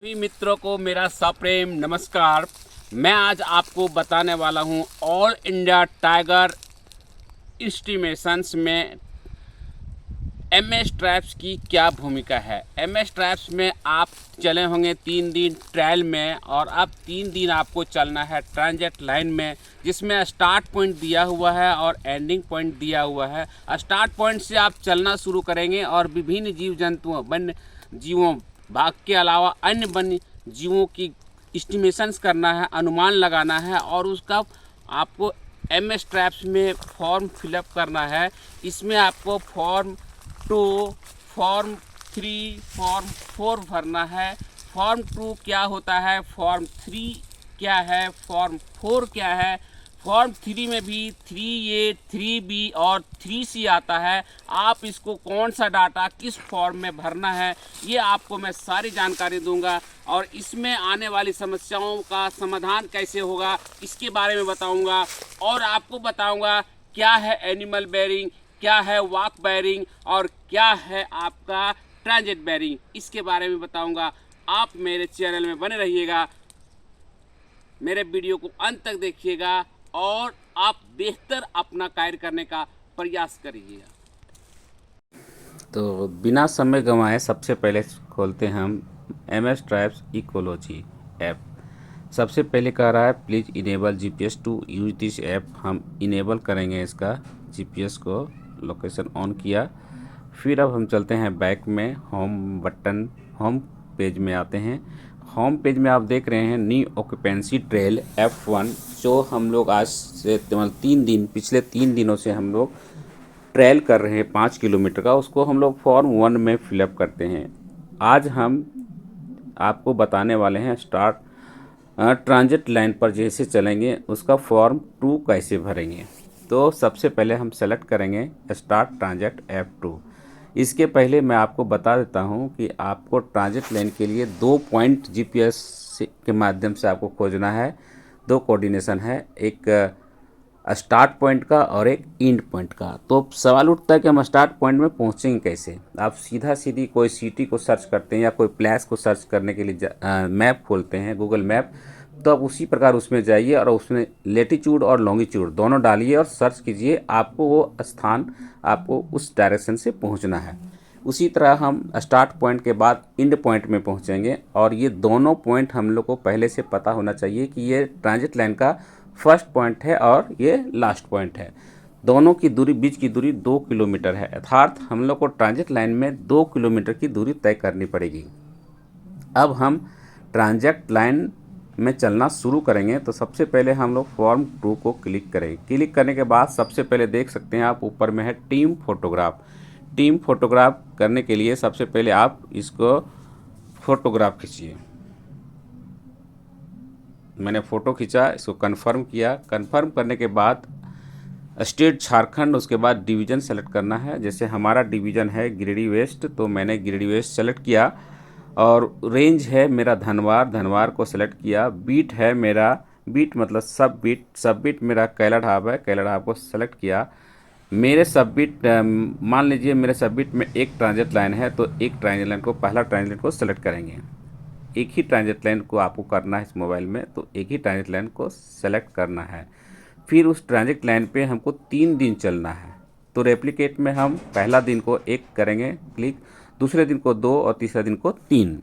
सभी मित्रों को मेरा सप्रेम नमस्कार। मैं आज आपको बताने वाला हूं ऑल इंडिया टाइगर एस्टिमेशंस में एमएस ट्रैप्स की क्या भूमिका है। एमएस ट्रैप्स में आप चले होंगे 3 दिन ट्रायल में, और अब 3 दिन आपको चलना है ट्रांजिट लाइन में, जिसमें स्टार्ट पॉइंट दिया हुआ है और एंडिंग पॉइंट दिया हुआ है। स्टार्ट पॉइंट से आप चलना शुरू करेंगे और विभिन्न जीव जंतुओं, वन्य जीवों, बाघ के अलावा अन्य वन्य जीवों की एस्टिमेशंस करना है, अनुमान लगाना है, और उसका आपको एमएस ट्रैप्स में फॉर्म फिलअप करना है। इसमें आपको फॉर्म 2, फॉर्म 3, फॉर्म 4 भरना है। फॉर्म 2 क्या होता है, फॉर्म 3 क्या है, फॉर्म 4 क्या है। फॉर्म 3 में भी 3A, 3B और 3C आता है। आप इसको कौन सा डाटा किस फॉर्म में भरना है, ये आपको मैं सारी जानकारी दूंगा, और इसमें आने वाली समस्याओं का समाधान कैसे होगा इसके बारे में बताऊंगा। और आपको बताऊंगा क्या है एनिमल बेयरिंग, क्या है वॉक बेयरिंग, और क्या है आपका ट्रांजिट बेयरिंग, इसके बारे में बताऊंगा। आप मेरे चैनल में बने रहिएगा, मेरे वीडियो को अंत तक देखिएगा, और आप बेहतर अपना कार्य करने का प्रयास करिएगा। तो बिना समय गंवाए सबसे पहले खोलते हैं हम एमएस ट्रैप्स इकोलॉजी ऐप। सबसे पहले कह रहा है please enable GPS to use this app. हम इनेबल करेंगे इसका जीपीएस को, लोकेशन ऑन किया। फिर अब हम चलते हैं बैक में, होम बटन, होम पेज में आते हैं। होम पेज में आप देख रहे हैं न्यू ऑक्यूपेंसी ट्रेल F1, जो हम लोग आज से पिछले 3 दिनों से हम लोग ट्रेल कर रहे हैं 5 किलोमीटर का। उसको हम लोग फॉर्म 1 में फिलअप करते हैं। आज हम आपको बताने वाले हैं ट्रांजिट लाइन पर जैसे चलेंगे उसका फॉर्म 2 कैसे भरेंगे। तो सबसे पहले हम सेलेक्ट करेंगे स्टार्ट ट्रांजिट F2। इसके पहले मैं आपको बता देता हूं कि आपको ट्रांजिट लाइन के लिए 2 पॉइंट जीपीएस के माध्यम से आपको खोजना है। 2 कोऑर्डिनेशन है, एक स्टार्ट पॉइंट का और एक एंड पॉइंट का। तो सवाल उठता है कि हम स्टार्ट पॉइंट में पहुंचेंगे कैसे। आप सीधा सीधी कोई सिटी को सर्च करते हैं या कोई प्लेस को सर्च करने के लिए मैप खोलते हैं, गूगल मैप। तो आप उसी प्रकार उसमें जाइए और उसमें लेटीट्यूड और लॉन्गिट्यूड दोनों डालिए और सर्च कीजिए, आपको वो स्थान, आपको उस डायरेक्शन से पहुंचना है। उसी तरह हम स्टार्ट पॉइंट के बाद एंड पॉइंट में पहुंचेंगे, और ये दोनों पॉइंट हम लोग को पहले से पता होना चाहिए कि ये ट्रांजिट लाइन का फर्स्ट पॉइंट है और ये लास्ट पॉइंट है। दोनों की दूरी, बीच की दूरी 2 किलोमीटर है, अर्थात हम लोग को ट्रांजिट लाइन में 2 किलोमीटर की दूरी तय करनी पड़ेगी। अब हम ट्रांजिट लाइन में चलना शुरू करेंगे। तो सबसे पहले हम लोग फॉर्म 2 को क्लिक करेंगे। क्लिक करने के बाद सबसे पहले देख सकते हैं आप ऊपर में है टीम फोटोग्राफ। टीम फोटोग्राफ करने के लिए सबसे पहले आप इसको फोटोग्राफ खींचिए। मैंने फ़ोटो खींचा, इसको कंफर्म किया। कंफर्म करने के बाद स्टेट झारखंड, उसके बाद डिवीज़न सेलेक्ट करना है। जैसे हमारा डिवीज़न है गिरिडीह वेस्ट, तो मैंने गिरिडीह वेस्ट सेलेक्ट किया। और रेंज है मेरा धनवार, धनवार को सेलेक्ट किया। बीट है मेरा, बीट मतलब सब बीट, सब बीट मेरा कैलाढाब है, कैलाढाब को सेलेक्ट किया। मेरे सब बीट, मान लीजिए मेरे सब बीट में एक ट्रांजिट लाइन है, तो एक ट्रांजिट लाइन को, पहला ट्रांजिट लाइन को सेलेक्ट करेंगे। एक ही ट्रांजिट लाइन को आपको करना है इस मोबाइल में, तो एक ही ट्रांजिट लाइन को सेलेक्ट करना है। फिर उस ट्रांजिट लाइन पे हमको 3 दिन चलना है। तो रेप्लिकेट में हम पहला दिन को 1 करेंगे क्लिक, दूसरे दिन को 2 और तीसरा दिन को 3।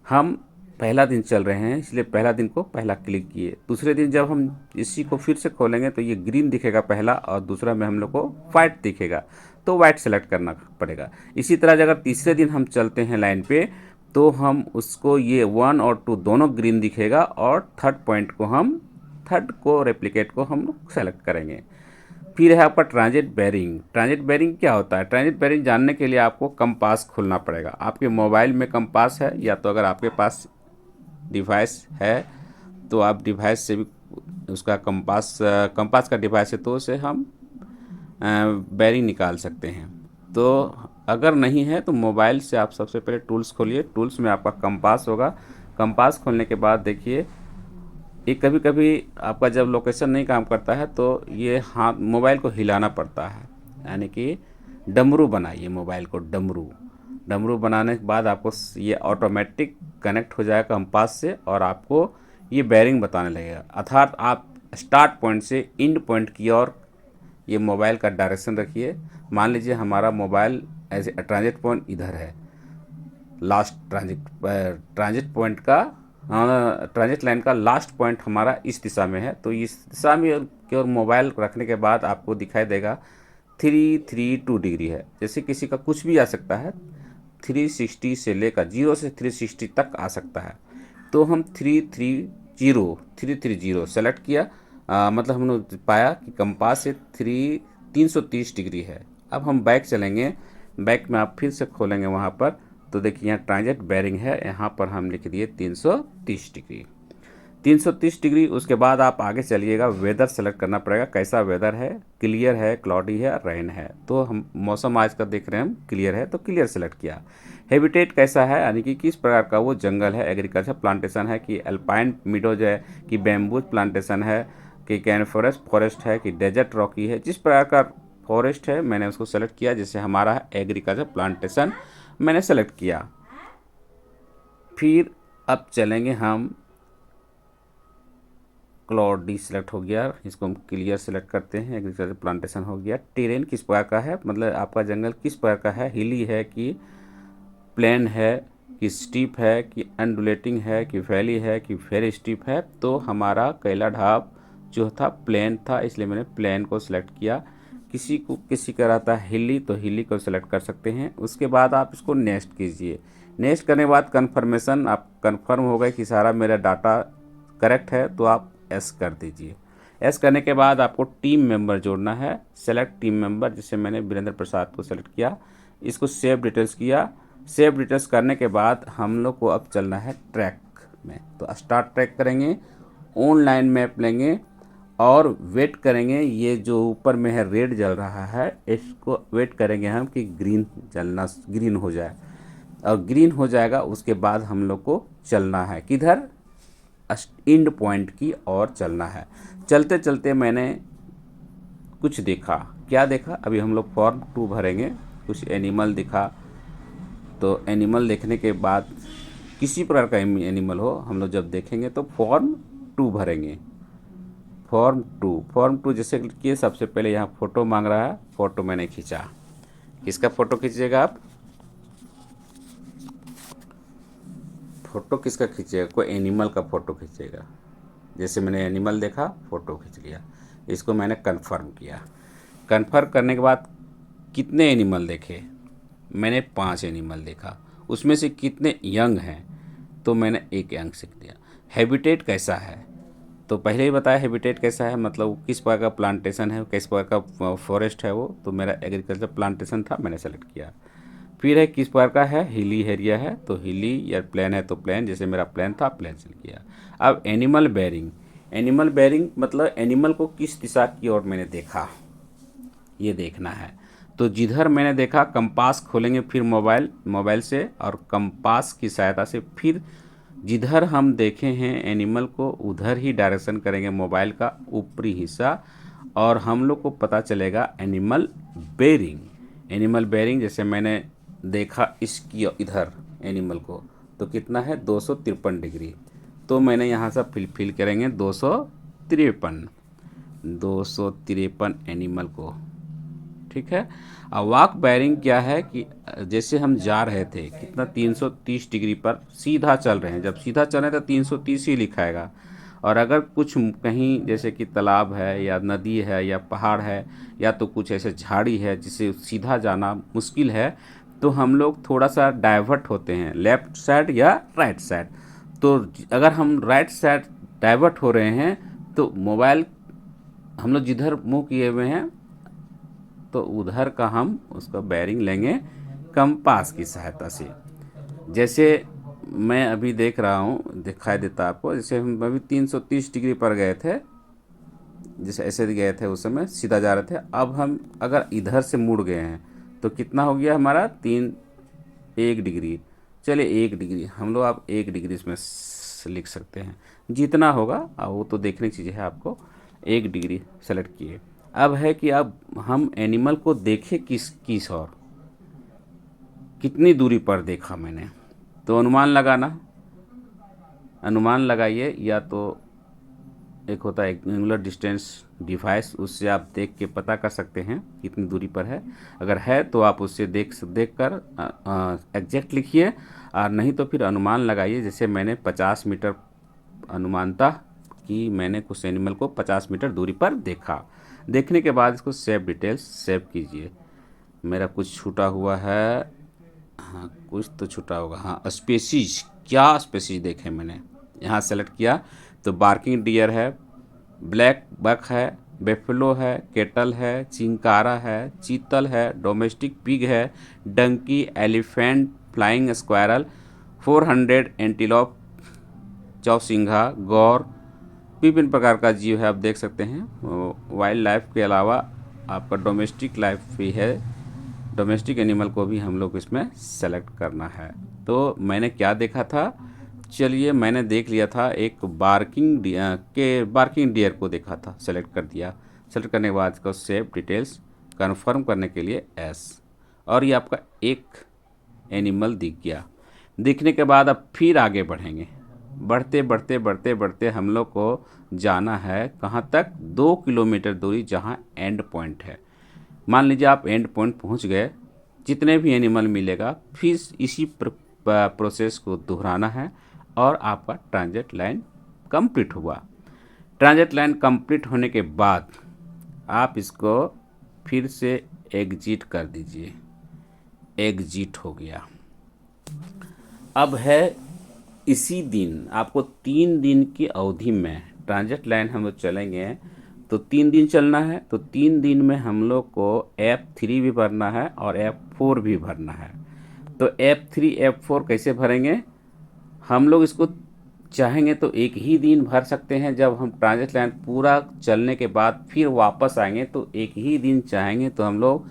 हम पहला दिन चल रहे हैं, इसलिए पहला दिन को पहला क्लिक किए। दूसरे दिन जब हम इसी को फिर से खोलेंगे तो ये ग्रीन दिखेगा पहला, और दूसरा में हम लोग को वाइट दिखेगा, तो वाइट सेलेक्ट करना पड़ेगा। इसी तरह अगर तीसरे दिन हम चलते हैं लाइन पे, तो हम उसको ये 1 और 2 दोनों ग्रीन दिखेगा, और थर्ड पॉइंट को हम, थर्ड को रेप्लिकेट को हम लोग सेलेक्ट करेंगे। फिर है आपका ट्रांजिट बेयरिंग। ट्रांजिट बेयरिंग क्या होता है? ट्रांजिट बेयरिंग जानने के लिए आपको कंपास खोलना पड़ेगा। आपके मोबाइल में कंपास है, या तो अगर आपके पास डिवाइस है तो आप डिवाइस से भी उसका कंपास का डिवाइस है तो उसे हम बेयरिंग निकाल सकते हैं। तो अगर नहीं है तो मोबाइल से आप सबसे पहले टूल्स खोलिए। टूल्स में आपका कंपास होगा। कंपास खोलने के बाद देखिए, ये कभी कभी आपका जब लोकेशन नहीं काम करता है तो ये हाथ, मोबाइल को हिलाना पड़ता है, यानी कि डमरू बनाइए मोबाइल को, डमरू। डमरू बनाने के बाद आपको ये ऑटोमेटिक कनेक्ट हो जाएगा कंपास से और आपको ये बेयरिंग बताने लगेगा। अर्थात आप स्टार्ट पॉइंट से एंड पॉइंट की ओर ये मोबाइल का डायरेक्शन रखिए। मान लीजिए हमारा मोबाइल ऐसे ट्रांजिट पॉइंट इधर है, लास्ट ट्रांजिट पॉइंट का ट्रांजिट लाइन का लास्ट पॉइंट हमारा इस दिशा में है, तो इस दिशा में की ओर मोबाइल रखने के बाद आपको दिखाई देगा 332 डिग्री है। जैसे किसी का कुछ भी आ सकता है, 360 से लेकर 0 से 360 तक आ सकता है। तो हम 330 सेलेक्ट किया, मतलब हमने पाया कि कंपास से 330 डिग्री है। अब हम बैक चलेंगे, बैक में आप फिर से खोलेंगे वहाँ पर, तो देखिए यहाँ ट्रांजिट बेयरिंग है, यहाँ पर हम लिख दिए 330 डिग्री। 330 डिग्री। उसके बाद आप आगे चलिएगा, वेदर सेलेक्ट करना पड़ेगा, कैसा वेदर है, क्लियर है, क्लॉडी है, रेन है। तो हम मौसम आज का देख रहे हैं हम, क्लियर है तो क्लियर सेलेक्ट किया। हैबिटेट कैसा है, यानी कि किस प्रकार का वो जंगल है, एग्रीकल्चर प्लांटेशन है कि अल्पाइन मीडोज है कि बैम्बूज प्लांटेशन है कि कैन फॉरेस्ट है कि डेजर्ट रॉकी है। जिस प्रकार का फॉरेस्ट है मैंने उसको सेलेक्ट किया, जैसे हमारा है एग्रीकल्चर प्लांटेशन, मैंने सेलेक्ट किया। फिर अब चलेंगे हम, क्लॉडी सेलेक्ट हो गया, इसको हम क्लियर सेलेक्ट करते हैं। एग्रीकल्चर प्लांटेशन हो गया। टेरेन किस प्रकार का है, मतलब आपका जंगल किस प्रकार का है, हिली है कि प्लेन है कि स्टीप है कि अनडुलेटिंग है कि वैली है कि वेरी स्टीप है। तो हमारा कैला ढाब जो था प्लेन था, इसलिए मैंने प्लेन को सिलेक्ट किया। किसी का रहता है हिली, तो हिली को सिलेक्ट कर सकते हैं। उसके बाद आप इसको नेक्स्ट कीजिए। नेक्स्ट करने के बाद कन्फर्मेशन, आप कन्फर्म हो गए कि सारा मेरा डाटा करेक्ट है, तो आप एस कर दीजिए। एस करने के बाद आपको टीम मेंबर जोड़ना है, सेलेक्ट टीम मेंबर, जिसे मैंने वीरेंद्र प्रसाद को सेलेक्ट किया। इसको सेव डिटेल्स किया। सेव डिटेल्स करने के बाद हम लोग को अब चलना है ट्रैक में, तो स्टार्ट ट्रैक करेंगे, ऑनलाइन मैप लेंगे और वेट करेंगे। ये जो ऊपर में है रेड जल रहा है, इसको वेट करेंगे हम कि ग्रीन हो जाए, और ग्रीन हो जाएगा उसके बाद हम लोग को चलना है किधर, एंड पॉइंट की ओर चलना है। चलते चलते मैंने कुछ देखा, क्या देखा, अभी हम लोग फॉर्म 2 भरेंगे। कुछ एनिमल दिखा, तो एनिमल देखने के बाद किसी प्रकार का एनिमल हो हम लोग जब देखेंगे तो फॉर्म 2 भरेंगे। फॉर्म टू जैसे किए, सबसे पहले यहाँ फ़ोटो मांग रहा है, फ़ोटो मैंने खींचा। किसका फ़ोटो खींचिएगा आप, फ़ोटो किसका खींचिएगा, कोई एनिमल का फ़ोटो खींचिएगा। जैसे मैंने एनिमल देखा, फ़ोटो खींच लिया। इसको मैंने कन्फर्म किया। कन्फर्म करने के बाद कितने एनिमल देखे, मैंने 5 एनिमल देखा। उसमें से कितने यंग हैं, तो मैंने 1 यंग सीख दिया। हैबिटेट कैसा है, तो पहले ही बताया हैबिटेट कैसा है, मतलब किस प्रकार का प्लांटेशन है, किस प्रकार का फॉरेस्ट है वो, तो मेरा एग्रीकल्चर प्लांटेशन था, मैंने सेलेक्ट किया। फिर है किस प्रकार का है, हिली एरिया है तो हिली, या प्लेन है तो प्लेन, जैसे मेरा प्लेन था प्लेन सेलेक्ट किया। अब एनिमल बेयरिंग मतलब एनिमल को किस दिशा की ओर मैंने देखा, ये देखना है। तो जिधर मैंने देखा, कंपास खोलेंगे फिर मोबाइल से, और कंपास की सहायता से फिर जिधर हम देखे हैं एनिमल को उधर ही डायरेक्शन करेंगे मोबाइल का ऊपरी हिस्सा, और हम लोग को पता चलेगा एनिमल बेयरिंग जैसे मैंने देखा इसकी इधर एनिमल को, तो कितना है 253 डिग्री। तो मैंने यहाँ से फिल करेंगे 253 एनिमल को, ठीक है। अब वॉक बेयरिंग क्या है कि जैसे हम जा रहे थे कितना 330 डिग्री पर सीधा चल रहे हैं, जब सीधा चल रहे हैं तो 330 ही लिखाएगा। और अगर कुछ कहीं जैसे कि तालाब है या नदी है या पहाड़ है या तो कुछ ऐसे झाड़ी है जिसे सीधा जाना मुश्किल है, तो हम लोग थोड़ा सा डाइवर्ट होते हैं लेफ़्ट साइड या राइट साइड। तो अगर हम राइट साइड डाइवर्ट हो रहे हैं तो मोबाइल हम लोग जिधर मुँह किए हुए हैं तो उधर का हम उसका बेयरिंग लेंगे कंपास की सहायता से। जैसे मैं अभी देख रहा हूँ, दिखाई देता आपको, जैसे हम अभी 330 डिग्री पर गए थे, जैसे ऐसे गए थे उस समय सीधा जा रहे थे। अब हम अगर इधर से मुड़ गए हैं तो कितना हो गया हमारा 1 डिग्री। चलिए 1 डिग्री हम लोग, आप 1 डिग्री इसमें लिख सकते हैं, जितना होगा वो तो देखने की चीज़ है। आपको 1 डिग्री सेलेक्ट किए। अब है कि अब हम एनिमल को देखें किस ओर, कितनी दूरी पर देखा मैंने। तो अनुमान लगाइए, या तो एक होता है एंगुलर डिस्टेंस डिवाइस, उससे आप देख के पता कर सकते हैं कितनी दूरी पर है। अगर है तो आप उससे देख कर एग्जैक्ट लिखिए, और नहीं तो फिर अनुमान लगाइए। जैसे मैंने 50 मीटर अनुमान था कि मैंने कुछ एनिमल को 50 मीटर दूरी पर देखा। देखने के बाद इसको सेव डिटेल्स सेव कीजिए। मेरा कुछ छूटा हुआ है, हाँ कुछ तो छूटा होगा, हाँ स्पेसीज, क्या स्पेसीज देखे मैंने, यहाँ सेलेक्ट किया तो बार्किंग डियर है, ब्लैक बक है, बेफलो है, केटल है, चिंकारा है, चीतल है, डोमेस्टिक पिग है, donkey, elephant, flying squirrel, 400 antelope, चौसिंघा, गौर, विभिन्न प्रकार का जीव है, आप देख सकते हैं। वाइल्ड लाइफ के अलावा आपका डोमेस्टिक लाइफ भी है, डोमेस्टिक एनिमल को भी हम लोग इसमें सेलेक्ट करना है। तो मैंने क्या देखा था, चलिए मैंने देख लिया था एक बार्किंग डियर को देखा था, सेलेक्ट कर दिया। सेलेक्ट करने के बाद इसको सेव डिटेल्स कन्फर्म करने के लिए एस, और ये आपका एक एनिमल दिख गया। दिखने के बाद अब फिर आगे बढ़ेंगे, बढ़ते बढ़ते बढ़ते बढ़ते हम लोग को जाना है कहाँ तक, 2 किलोमीटर दूरी जहाँ एंड पॉइंट है। मान लीजिए आप एंड पॉइंट पहुँच गए, जितने भी एनिमल मिलेगा फिर इसी प्रोसेस को दोहराना है, और आपका ट्रांजिट लाइन कंप्लीट हुआ। ट्रांजिट लाइन कंप्लीट होने के बाद आप इसको फिर से एग्जिट कर दीजिए। एग्जिट हो गया। अब है इसी दिन, आपको 3 दिन की अवधि में ट्रांजिट लाइन हम लोग चलेंगे, तो 3 दिन चलना है। तो 3 दिन में हम लोग को F3 भी भरना है और F4 भी भरना है। तो F3 F4 कैसे भरेंगे, हम लोग इसको चाहेंगे तो एक ही दिन भर सकते हैं। जब हम ट्रांजिट लाइन पूरा चलने के बाद फिर वापस आएंगे तो एक ही दिन चाहेंगे तो हम लोग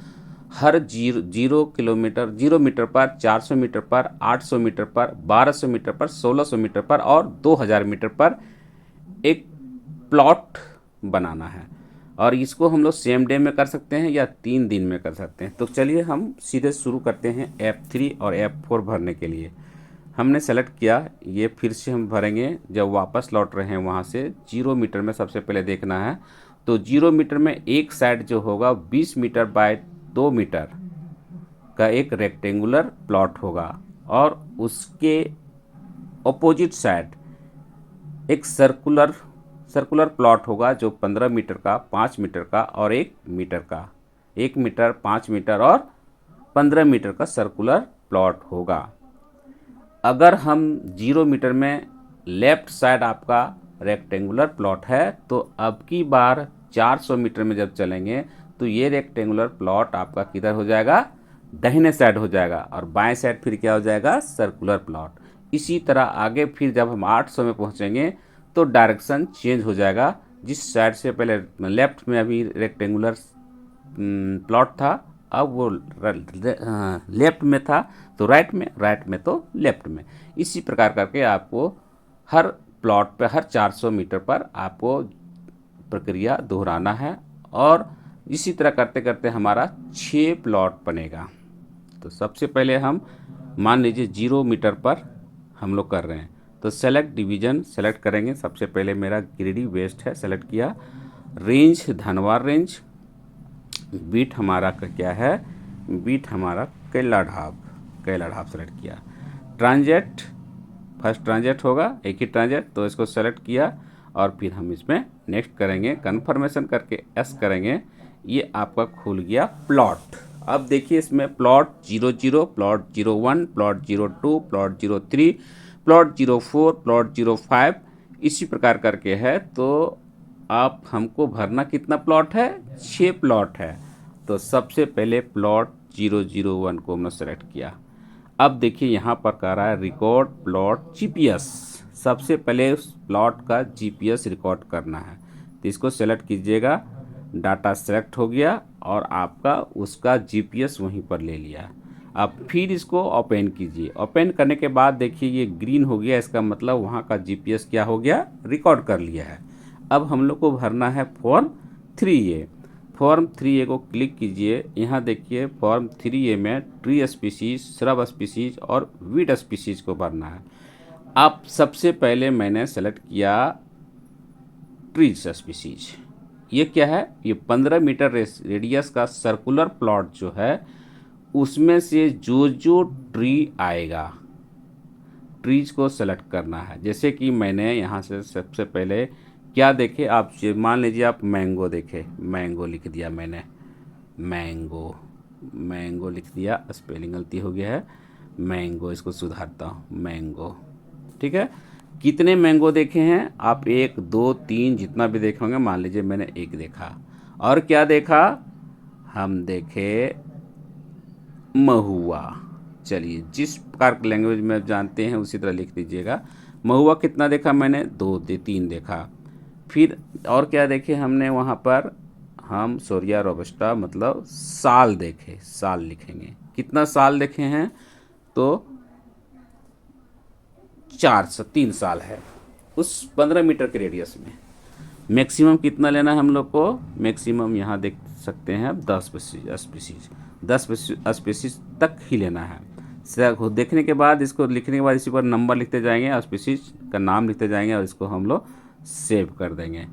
हर 0 मीटर पर, 400 मीटर पर, 800 मीटर पर, 1200 मीटर पर, 1600 मीटर पर और 2000 मीटर पर एक प्लॉट बनाना है। और इसको हम लोग सेम डे में कर सकते हैं या 3 दिन में कर सकते हैं। तो चलिए हम सीधे शुरू करते हैं F3 और F4 भरने के लिए। हमने सेलेक्ट किया, ये फिर से हम भरेंगे। जब वापस लौट रहे हैं वहाँ से 0 मीटर में सबसे पहले देखना है। तो 0 मीटर में एक साइड जो होगा 20 मीटर बाय 2 मीटर का एक रेक्टेंगुलर प्लॉट होगा, और उसके ऑपोजिट साइड एक सर्कुलर प्लॉट होगा जो 15 मीटर का, 5 मीटर का और 1 मीटर का, 1 मीटर, 5 मीटर और 15 मीटर का सर्कुलर प्लॉट होगा। अगर हम 0 मीटर में लेफ्ट साइड आपका रेक्टेंगुलर प्लॉट है, तो अब की बार 400 मीटर में जब चलेंगे तो ये रेक्टेंगुलर प्लॉट आपका किधर हो जाएगा, दाहिने साइड हो जाएगा, और बाएं साइड फिर क्या हो जाएगा, सर्कुलर प्लॉट। इसी तरह आगे फिर जब हम 800 में पहुंचेंगे तो डायरेक्शन चेंज हो जाएगा। जिस साइड से पहले लेफ्ट में अभी रेक्टेंगुलर प्लॉट था, अब वो लेफ्ट में था तो राइट में तो लेफ्ट में। इसी प्रकार करके आपको हर प्लॉट पे, हर 400 मीटर पर आपको प्रक्रिया दोहराना है, और इसी तरह करते करते हमारा 6 प्लॉट बनेगा। तो सबसे पहले हम मान लीजिए 0 मीटर पर हम लोग कर रहे हैं, तो सेलेक्ट डिवीज़न सेलेक्ट करेंगे। सबसे पहले मेरा गिरिडीह वेस्ट है, सेलेक्ट किया। रेंज धनवार रेंज, बीट हमारा का क्या है, बीट हमारा कैलाढाब सेलेक्ट किया। ट्रांजेक्ट, फर्स्ट ट्रांजेक्ट होगा, एक ही ट्रांजेक्ट, तो इसको सेलेक्ट किया और फिर हम इसमें नेक्स्ट करेंगे, कन्फर्मेशन करके एस करेंगे। ये आपका खुल गया प्लॉट। अब देखिए इसमें plot 00, plot 01, plot 02, plot 03, plot 04, plot 05, इसी प्रकार करके है। तो आप हमको भरना कितना प्लॉट है, 6 प्लॉट है। तो सबसे पहले प्लॉट 001 को हमने सेलेक्ट किया। अब देखिए यहाँ पर कह रहा है रिकॉर्ड प्लॉट जीपीएस। सबसे पहले उस प्लॉट का जीपीएस रिकॉर्ड करना है, तो इसको सेलेक्ट कीजिएगा। डाटा सेलेक्ट हो गया और आपका उसका जीपीएस वहीं पर ले लिया। अब फिर इसको ओपन कीजिए। ओपन करने के बाद देखिए ये ग्रीन हो गया, इसका मतलब वहाँ का जीपीएस क्या हो गया, रिकॉर्ड कर लिया है। अब हम लोग को भरना है फॉर्म 3A। फॉर्म 3A को क्लिक कीजिए। यहाँ देखिए फॉर्म 3A में ट्री स्पीसीज, श्रब स्पीसीज और वीड स्पीसीज को भरना है। अब सबसे पहले मैंने सेलेक्ट किया ट्रीज स्पीसीज। ये क्या है? ये 15 मीटर रेडियस का सर्कुलर प्लॉट जो है उसमें से जो जो ट्री आएगा, ट्रीज को सेलेक्ट करना है। जैसे कि मैंने यहाँ से सबसे पहले क्या देखे, आप मान लीजिए आप मैंगो देखे, मैंगो लिख दिया मैंने, मैंगो मैंगो लिख दिया, स्पेलिंग गलती हो गया है, मैंगो, इसको सुधारता हूँ, मैंगो। ठीक है, कितने मैंगो देखे हैं आप? 1 2 3 जितना भी देखे होंगे। मान लीजिए मैंने एक देखा। और क्या देखा? हम देखे महुआ। चलिए, जिस प्रकार की लैंग्वेज में आप जानते हैं उसी तरह लिख दीजिएगा। महुआ कितना देखा मैंने? 2 3 देखा। फिर और क्या देखे हमने वहाँ पर? हम सोरिया रोबस्टा मतलब साल देखे, साल लिखेंगे। कितना साल देखे हैं? तो 3 साल है उस 15 मीटर के रेडियस में। मैक्सिमम कितना लेना है हम लोग को? मैक्सिमम यहाँ देख सकते हैं 10 स्पीसीज, 10 स्पीसीज तक ही लेना है। देखने के बाद, इसको लिखने के बाद इसी पर नंबर लिखते जाएंगे, स्पीसीज का नाम लिखते जाएंगे और इसको हम लोग सेव कर देंगे।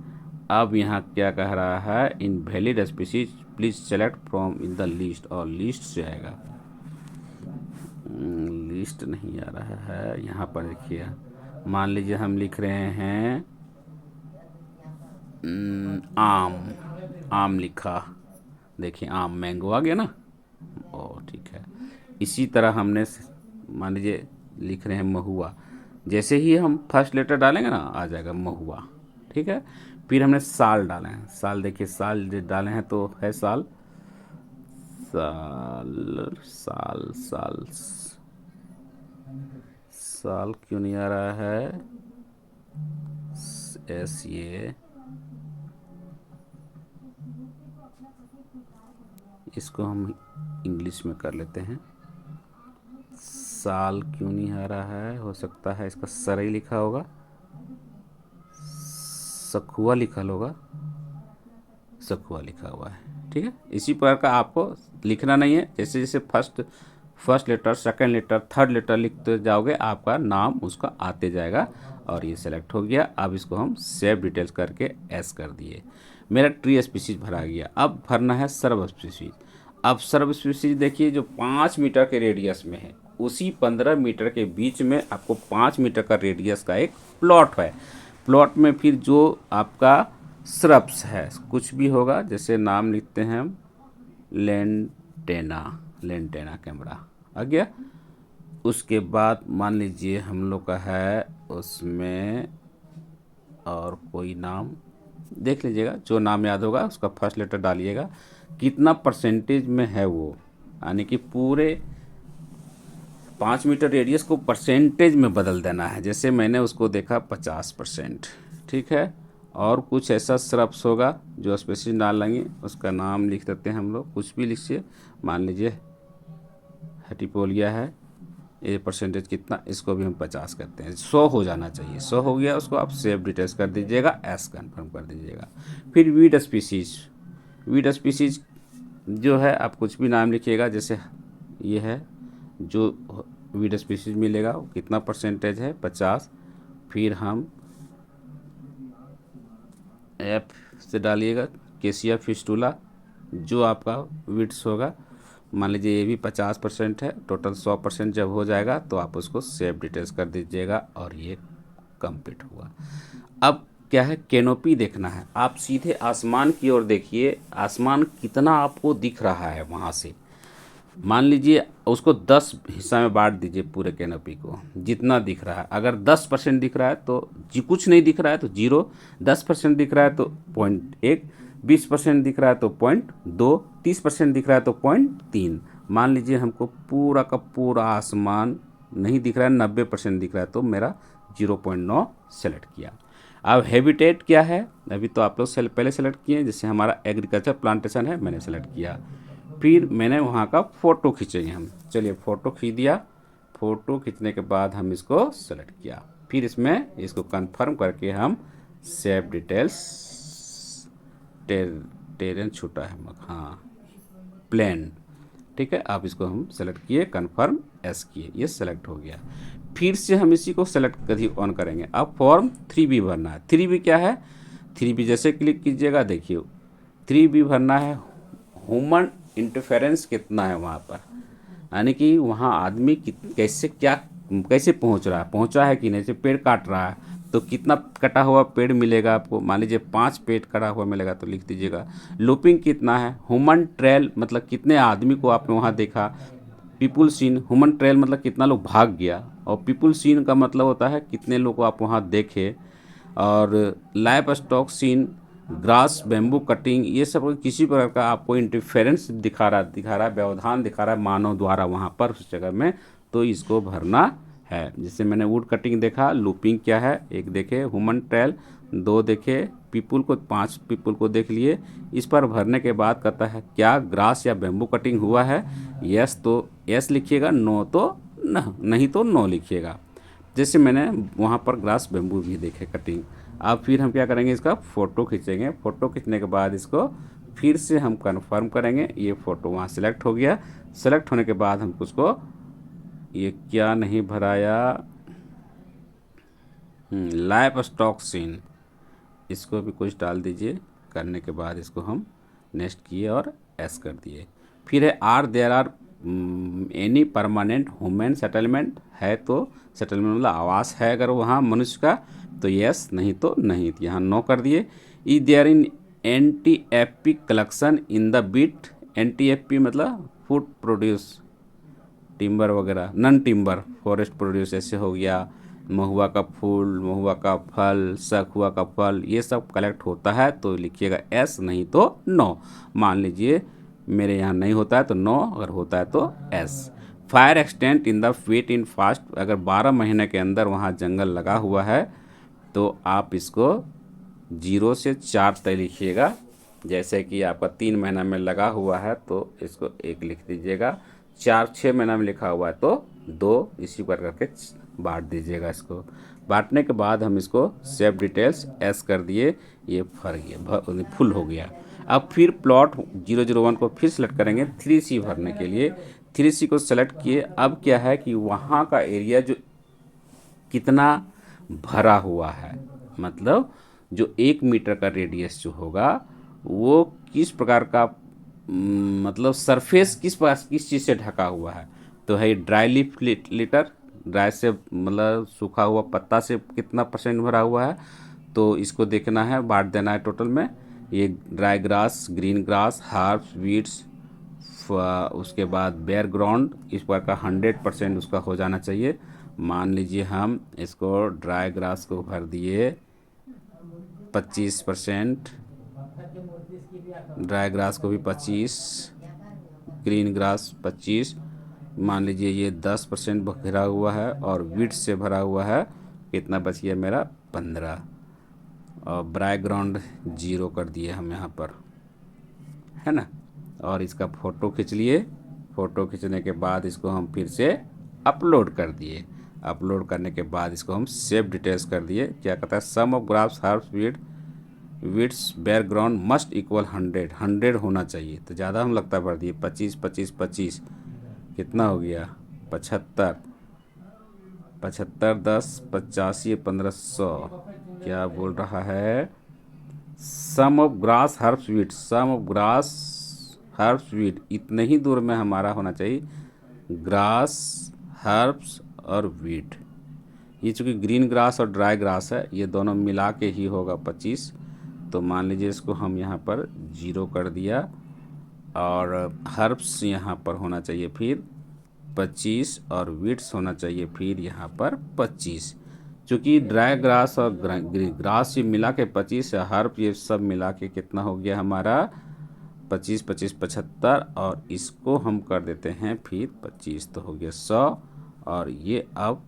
अब यहाँ क्या कह रहा है? Invalid species please select from in the list, और लिस्ट से आएगा, लिस्ट नहीं आ रहा है। यहाँ पर देखिए, मान लीजिए हम लिख रहे हैं आम, आम लिखा, देखिए आम, मैंगो आ गया ना। ओ ठीक है। इसी तरह हमने मान लीजिए लिख रहे हैं महुआ, जैसे ही हम फर्स्ट लेटर डालेंगे ना आ जाएगा महुआ। ठीक है, फिर हमने साल डाले हैं, साल देखिए, साल डाले हैं तो है साल, साल साल साल साल क्यों नहीं आ रहा है? एस, ये इसको हम इंग्लिश में कर लेते हैं। साल क्यों नहीं आ रहा है? हो सकता है इसका सरई लिखा होगा, सखुआ लिखा होगा, सखुआ लिखा हुआ है। ठीक है, इसी प्रकार का आपको लिखना नहीं है। जैसे जैसे first letter, second letter, third letter लिखते जाओगे आपका नाम उसका आते जाएगा। और ये सेलेक्ट हो गया। अब इसको हम सेव डिटेल्स करके एस कर दिए, मेरा ट्री स्पीसीज भरा गया। अब भरना है सर्व स्पीसीज। अब सर्व स्पीसीज देखिए, जो 5 मीटर के रेडियस में है, उसी 15 मीटर के बीच में आपको 5 मीटर का रेडियस का एक प्लॉट है। प्लॉट में फिर जो आपका श्रब्स है, कुछ भी होगा, जैसे नाम लिखते हैं हम लेंटेना, लेंटेना कैमरा आ गया। उसके बाद मान लीजिए हम लोग का है उसमें और कोई नाम देख लीजिएगा, जो नाम याद होगा उसका फर्स्ट लेटर डालिएगा। कितना परसेंटेज में है वो, यानी कि पूरे 5 मीटर रेडियस को परसेंटेज में बदल देना है। जैसे मैंने उसको देखा 50%। ठीक है, और कुछ ऐसा श्रब्स होगा जो स्पेसिफिक डालेंगे, उसका नाम लिख देते हैं हम लोग, कुछ भी लिखिए। मान लीजिए हेटिपोलिया है, ये परसेंटेज कितना, इसको भी हम 50 करते हैं। 100 हो जाना चाहिए, 100 हो गया, उसको आप सेव डिटेल्स कर दीजिएगा, एस कन्फर्म कर दीजिएगा। फिर वीड स्पीसीज, वीड स्पीसीज जो है आप कुछ भी नाम लिखिएगा। जैसे ये है, जो वीड स्पीसीज मिलेगा वो कितना परसेंटेज है? 50। फिर हम एफ से डालिएगा, केसिया फिस्टुला, जो आपका वीड्स होगा। मान लीजिए ये भी 50% है, टोटल 100% जब हो जाएगा तो आप उसको सेव डिटेल्स कर दीजिएगा और ये कंप्लीट हुआ। अब क्या है, कैनोपी देखना है। आप सीधे आसमान की ओर देखिए, आसमान कितना आपको दिख रहा है वहाँ से। मान लीजिए उसको 10 हिस्सा में बांट दीजिए पूरे कैनोपी को, जितना दिख रहा है। अगर 10% दिख रहा है तो जी, कुछ नहीं दिख रहा है तो 0, 10% दिख रहा है तो 0.1, 20% दिख रहा है तो 0.2, 30% दिख रहा है तो 0.3। मान लीजिए हमको पूरा का पूरा आसमान नहीं दिख रहा है, 90% दिख रहा है, तो मेरा 0.9 सेलेक्ट किया। अब हैबिटेट क्या है, अभी तो आप लोग पहले सेलेक्ट किए, जैसे हमारा एग्रीकल्चर प्लांटेशन है, मैंने सेलेक्ट किया। फिर मैंने वहाँ का फ़ोटो खींचेंगे हम। चलिए फ़ोटो खींच दिया। फ़ोटो खींचने के बाद हम इसको सेलेक्ट किया। फिर इसमें इसको कंफर्म करके हम सेव डिटेल्स टेरन छोटा है हाँ प्लेन। ठीक है, आप इसको हम सेलेक्ट किए, कन्फर्म एस किए, ये सेलेक्ट हो गया। फिर से हम इसी को सेलेक्ट कभी ऑन करेंगे। अब फॉर्म 3B भरना है। 3B क्या है? 3B जैसे क्लिक कीजिएगा, देखिए 3B भरना है। ह्यूमन इंटरफेरेंस कितना है वहाँ पर, यानी कि वहाँ आदमी कैसे क्या कैसे पहुँचा है कि नहीं। जैसे पेड़ काट रहा है तो कितना कटा हुआ पेड़ मिलेगा आपको, मान लीजिए 5 पेड़ कटा हुआ मिलेगा तो लिख दीजिएगा। लूपिंग कितना है, ह्यूमन ट्रेल मतलब कितने आदमी को आपने वहाँ देखा। पीपुल सीन, ह्यूमन ट्रेल मतलब कितना लोग भाग गया, और पीपुल सीन का मतलब होता है कितने लोग को आप वहाँ देखे। और livestock seen, grass, bamboo cutting, ये सब किसी प्रकार का आपको इंटरफेरेंस दिखा रहा है, व्यवधान दिखा रहा है मानव द्वारा वहाँ पर उस जगह में, तो इसको भरना है। जैसे मैंने वुड कटिंग देखा, लूपिंग क्या है, एक देखे, ह्यूमन ट्रेल 2 देखे, पीपुल को 5 पीपुल को देख लिए। इस पर भरने के बाद कहता है क्या ग्रास या बेम्बू कटिंग हुआ है, यस तो यस लिखिएगा, नो तो नहीं तो नो लिखिएगा। जैसे मैंने वहाँ पर ग्रास बेम्बू भी देखे कटिंग। अब फिर हम क्या करेंगे, इसका फ़ोटो खींचेंगे। फ़ोटो खींचने के बाद इसको फिर से हम कन्फर्म करेंगे। ये फ़ोटो वहाँ सेलेक्ट हो गया। सेलेक्ट होने के बाद हम उसको, ये क्या नहीं भराया, लाइव स्टॉक सीन, इसको भी कुछ डाल दीजिए। करने के बाद इसको हम नेक्स्ट किए और एस कर दिए। फिर है are there are any permanent human settlement, है तो सेटलमेंट मतलब आवास है अगर वहाँ मनुष्य का तो यस, नहीं तो नहीं, तो यहाँ नो कर दिए। ई there in NTFP collection in the beat, NTFP मतलब फूड प्रोड्यूस, टिम्बर वगैरह, नन टिम्बर फॉरेस्ट प्रोड्यूस ऐसे हो गया। महुआ का फूल, महुआ का फल, सखुआ का फल, ये सब कलेक्ट होता है तो लिखिएगा एस, नहीं तो नो। मान लीजिए मेरे यहाँ नहीं होता है तो नो, अगर होता है तो S. Fire extent in the feet in fast, अगर 12 महीने के अंदर वहाँ जंगल लगा हुआ है तो आप इसको 0 से 4 तक लिखिएगा। जैसे कि आपका 3 महीना में लगा हुआ है तो इसको 1 लिख दीजिएगा, 4-6 महीना में लिखा हुआ है तो 2, इसी प्रकार करके बांट दीजिएगा। इसको बांटने के बाद हम इसको सेव डिटेल्स एस कर दिए, ये भर गया, फुल हो गया। अब फिर प्लॉट 001 को फिर सेलेक्ट करेंगे 3C भरने के लिए। 3C को सेलेक्ट किए। अब क्या है कि वहाँ का एरिया जो कितना भरा हुआ है, मतलब जो 1 मीटर का रेडियस जो होगा वो किस प्रकार का, मतलब सरफेस किस चीज़ से ढका हुआ है। तो है ड्राई लीफ लिटर, ड्राई से मतलब सूखा हुआ पत्ता से कितना % भरा हुआ है, तो इसको देखना है, बांट देना है टोटल में। ये dry grass, green grass, herbs, weeds, उसके बाद बेयर ग्राउंड, इस प्रकार का 100% उसका हो जाना चाहिए। मान लीजिए हम इसको ड्राई ग्रास को भर दिए 25%, ड्राई ग्रास को भी 25, ग्रीन ग्रास 25, मान लीजिए ये 10% भरा हुआ है, और वीड्स से भरा हुआ है कितना बच गया मेरा 15, और बैकग्राउंड 0 कर दिए हम यहाँ पर, है ना। और इसका फ़ोटो खींच लिए। फ़ोटो खींचने के बाद इसको हम फिर से अपलोड कर दिए। अपलोड करने के बाद इसको हम सेव डिटेल्स कर दिए। क्या कहता है, sum of grass herbs weeds background must equal 100 होना चाहिए, तो ज़्यादा हम लगता भर दिए 25 25 25, कितना हो गया 75, 75 10 85 1500, क्या बोल रहा है, sum of grass herbs weed, sum of grass herbs weed, इतने ही दूर में हमारा होना चाहिए ग्रास, हर्ब्स और वीट। ये चूँकि ग्रीन ग्रास और ड्राई ग्रास है, ये दोनों मिला के ही होगा 25, तो मान लीजिए इसको हम यहाँ पर 0 कर दिया। और हर्ब्स यहाँ पर होना चाहिए फिर 25, और वीट्स होना चाहिए फिर यहाँ पर 25। चूँकि ड्राई ग्रास और ग्रास ये मिला के 25 है, हर्ब ये सब मिला के कितना हो गया हमारा 25 25 75, और इसको हम कर देते हैं फिर 25, तो हो गया 100। और ये अब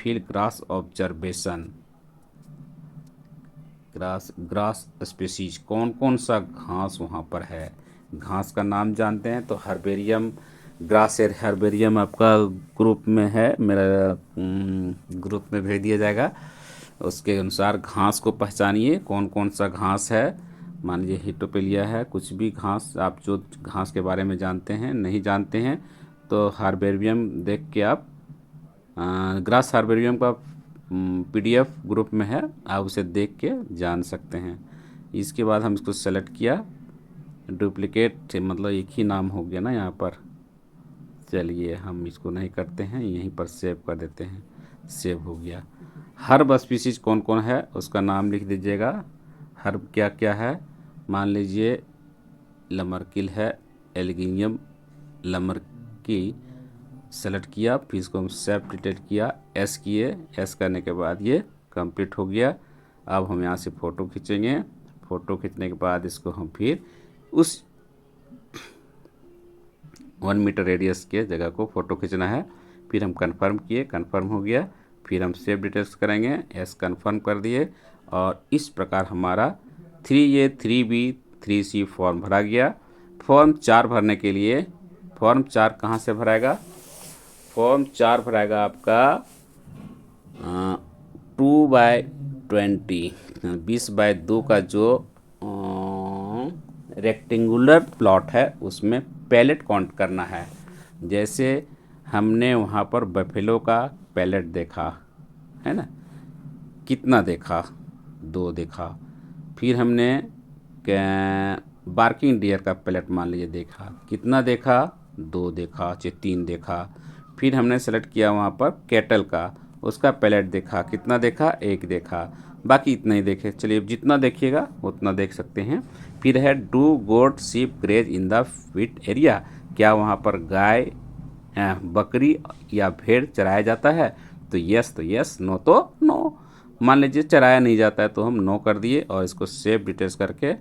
फिर ग्रास ऑब्जर्वेशन, ग्रास स्पीसीज, कौन कौन सा घास वहाँ पर है, घास का नाम जानते हैं तो हर्बेरियम, ग्रास हर्बेरियम आपका ग्रुप में है, मेरा ग्रुप में भेज दिया जाएगा। उसके अनुसार घास को पहचानिए कौन कौन सा घास है, मान लीजिए हिटोपेलिया है, कुछ भी घास, आप जो घास के बारे में जानते हैं, नहीं जानते हैं तो हार्बेरियम देख के आप ग्रास हार्बेरियम का पीडीएफ ग्रुप में है, आप उसे देख के जान सकते हैं। इसके बाद हम इसको सेलेक्ट किया, डुप्लीकेट मतलब एक ही नाम हो गया ना यहाँ पर। चलिए हम इसको नहीं करते हैं, यहीं पर सेव कर देते हैं। सेव हो गया। हर्ब स्पीसीज कौन कौन है उसका नाम लिख दीजिएगा। हर्ब क्या क्या है, मान लीजिए लमरकिल है, एल्गिनियम लमरकी सेलेक्ट किया, फिर इसको हम सेव डिटेक्ट किया, एस किए, एस करने के बाद ये कंप्लीट हो गया। अब हम यहाँ से फ़ोटो खींचेंगे। फ़ोटो खींचने के बाद इसको हम फिर उस 1 मीटर रेडियस के जगह को फ़ोटो खींचना है। फिर हम कंफर्म किए, कंफर्म हो गया। फिर हम सेव डिटेल्स करेंगे, एस कंफर्म कर दिए और इस प्रकार हमारा 3A 3B 3C फॉर्म भरा गया। फॉर्म 4 भरने के लिए, फॉर्म 4 कहाँ से भराएगा? फॉर्म 4 भराएगा आपका 2/20 20/2 का जो रेक्टेंगुलर प्लॉट है उसमें पैलेट काउंट करना है। जैसे हमने वहाँ पर बफेलो का पैलेट देखा है ना, कितना देखा? 2 देखा। फिर हमने बार्किंग डियर का पैलेट मान लीजिए देखा, कितना देखा? 2 देखा, 3 देखा। फिर हमने सेलेक्ट किया वहाँ पर कैटल का, उसका पैलेट देखा, कितना देखा? 1 देखा, बाकी इतना ही देखे। चलिए अब जितना देखिएगा उतना देख सकते हैं। फिर है do goat sheep graze in the wheat area, क्या वहाँ पर गाय बकरी या भेड़ चराया जाता है? तो यस तो यस, नो तो नो। मान लीजिए चराया नहीं जाता है तो हम नो कर दिए और इसको सेव डिटेल्स करके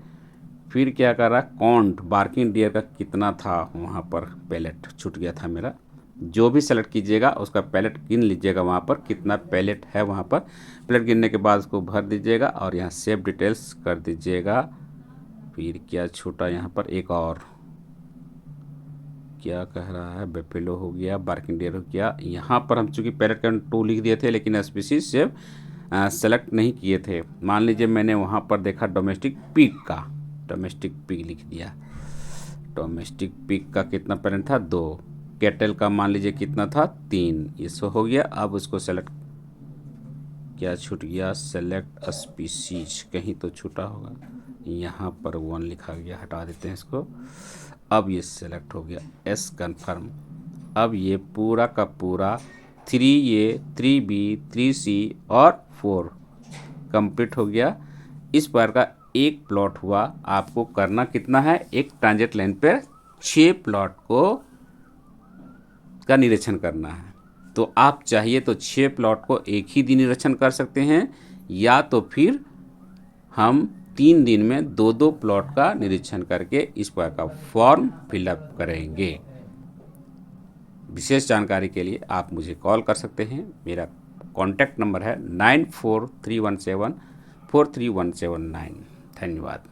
फिर क्या कर रहा, काउंट बार्किंग डियर का कितना था वहाँ पर, पैलेट छूट गया था मेरा। जो भी सेलेक्ट कीजिएगा उसका पैलेट गिन लीजिएगा, वहाँ पर कितना पैलेट है वहाँ पर। पैलेट गिनने के बाद उसको भर दीजिएगा और यहाँ सेव डिटेल्स कर दीजिएगा। फिर क्या छूटा यहाँ पर, एक और क्या कह रहा है, बेफेलो हो गया, बार्किंग डियर हो गया। यहाँ पर हम चूँकि पैलेट का 2 लिख दिए थे लेकिन स्पीसीज सेव सेलेक्ट नहीं किए थे। मान लीजिए मैंने वहाँ पर देखा डोमेस्टिक पिग का, डोमेस्टिक पिग लिख दिया। डोमेस्टिक पिग का कितना पैलेट था? 2। कैटल का मान लीजिए कितना था? 3। इसको हो गया। अब उसको सेलेक्ट, क्या छूट गया? सेलेक्ट स्पीसीज, कहीं तो छूटा होगा, यहाँ पर 1 लिखा गया, हटा देते हैं इसको। अब ये सेलेक्ट हो गया, एस कन्फर्म। अब ये पूरा का पूरा 3A 3B 3C और 4 कंप्लीट हो गया। इस बार का एक प्लॉट हुआ। आपको करना कितना है, एक ट्रांजेक्ट लाइन पर 6 प्लॉट को का निरीक्षण करना है। तो आप चाहिए तो 6 प्लॉट को एक ही दिन निरीक्षण कर सकते हैं, या तो फिर हम 3 दिन में 2-2 प्लॉट का निरीक्षण करके इस प्रकार का फॉर्म फिलअप करेंगे। विशेष जानकारी के लिए आप मुझे कॉल कर सकते हैं। मेरा कॉन्टैक्ट नंबर है 9431743179। धन्यवाद।